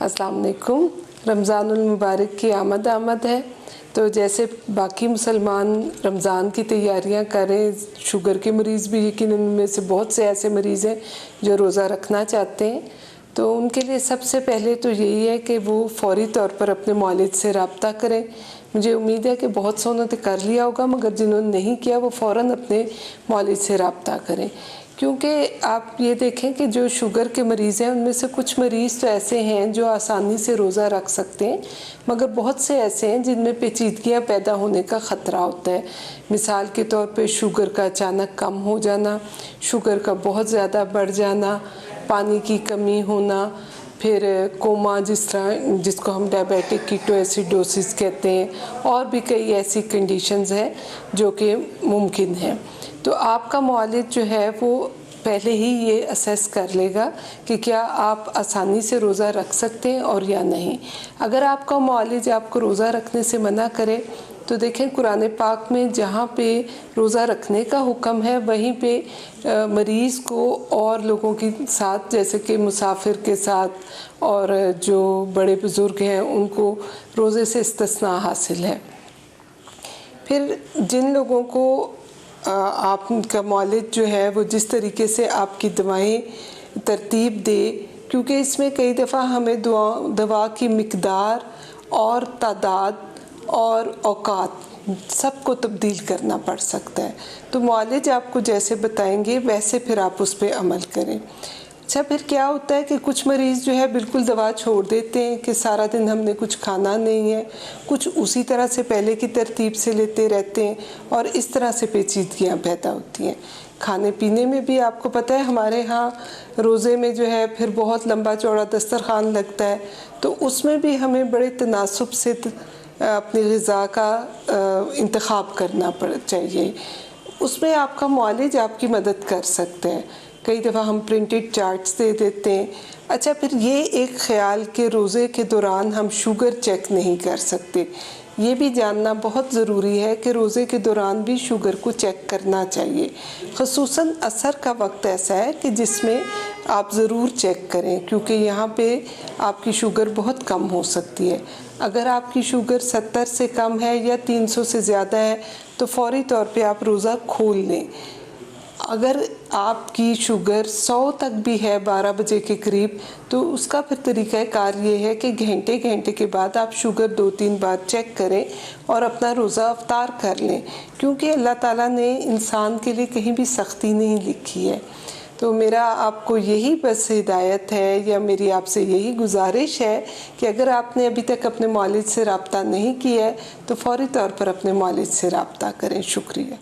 अस्सलाम वालेकुम। रमज़ानुल मुबारक की आमद है। तो जैसे बाकी मुसलमान रमज़ान की तैयारियां करें, शुगर के मरीज़ भी यकीनन उनमें से बहुत से ऐसे मरीज़ हैं जो रोज़ा रखना चाहते हैं, तो उनके लिए सबसे पहले तो यही है कि वो फ़ौरी तौर पर अपने मौलिद से रब्ता करें। मुझे उम्मीद है कि बहुत से उन्होंने कर लिया होगा, मगर जिन्होंने नहीं किया वो फ़ौरन अपने मौलिद से रब्ता करें, क्योंकि आप ये देखें कि जो शुगर के मरीज़ हैं उनमें से कुछ मरीज़ तो ऐसे हैं जो आसानी से रोज़ा रख सकते हैं, मगर बहुत से ऐसे हैं जिनमें पेचीदगियाँ पैदा होने का ख़तरा होता है। मिसाल के तौर पे शुगर का अचानक कम हो जाना, शुगर का बहुत ज़्यादा बढ़ जाना, पानी की कमी होना, फिर कोमा जिसको हम डायबिटिक कीटोएसिडोसिस कहते हैं, और भी कई ऐसी कंडीशंस हैं जो कि मुमकिन हैं। तो आपका मौलिद जो है वो पहले ही ये असेस कर लेगा कि क्या आप आसानी से रोज़ा रख सकते हैं और या नहीं। अगर आपका मौलिद आपको रोज़ा रखने से मना करे तो देखें कुरान पाक में जहाँ पे रोज़ा रखने का हुक्म है वहीं पे मरीज़ को और लोगों के साथ, जैसे कि मुसाफिर के साथ और जो बड़े बुज़ुर्ग हैं उनको रोज़े से इस्तिस्ना हासिल है। फिर जिन लोगों को आपका मौलिद जो है वो जिस तरीके से आपकी दवाएं तरतीब दे, क्योंकि इसमें कई दफ़ा हमें दवा की मिकदार और तादाद और औकात सबको तब्दील करना पड़ सकता है, तो मौलिद आपको जैसे बताएंगे वैसे फिर आप उस पर अमल करें। अच्छा, फिर क्या होता है कि कुछ मरीज़ जो है बिल्कुल दवा छोड़ देते हैं कि सारा दिन हमने कुछ खाना नहीं है, कुछ उसी तरह से पहले की तरतीब से लेते रहते हैं और इस तरह से पेचीदगियाँ पैदा होती हैं। खाने पीने में भी आपको पता है हमारे यहाँ रोज़े में जो है फिर बहुत लंबा चौड़ा दस्तरखान लगता है, तो उसमें भी हमें बड़े तनासुब से अपनी ग़िज़ा का इंतखाब करना चाहिए। उसमें आपका मौलिद आपकी मदद कर सकते हैं। कई दफ़ा हम प्रिंटेड चार्ट्स दे देते हैं। अच्छा, फिर ये एक ख़्याल के रोज़े के दौरान हम शुगर चेक नहीं कर सकते, ये भी जानना बहुत ज़रूरी है कि रोज़े के दौरान भी शुगर को चेक करना चाहिए। ख़ुसूसन असर का वक्त ऐसा है कि जिसमें आप ज़रूर चेक करें, क्योंकि यहाँ पे आपकी शुगर बहुत कम हो सकती है। अगर आपकी शुगर 70 से कम है या 300 से ज़्यादा है तो फ़ौरी तौर पे आप रोज़ा खोल लें। अगर आपकी शुगर 100 तक भी है 12 बजे के करीब, तो उसका फिर तरीक़ाकार ये है कि घंटे घंटे के बाद आप शुगर 2-3 बार चेक करें और अपना रोज़ा अफ्तार कर लें, क्योंकि अल्लाह ताला ने इंसान के लिए कहीं भी सख्ती नहीं लिखी है। तो मेरा आपको यही बस हिदायत है या मेरी आपसे यही गुजारिश है कि अगर आपने अभी तक अपने मौलिद से रब्ता नहीं किया है तो फ़ौरी तौर पर अपने मौलिद से रब्ता करें। शुक्रिया।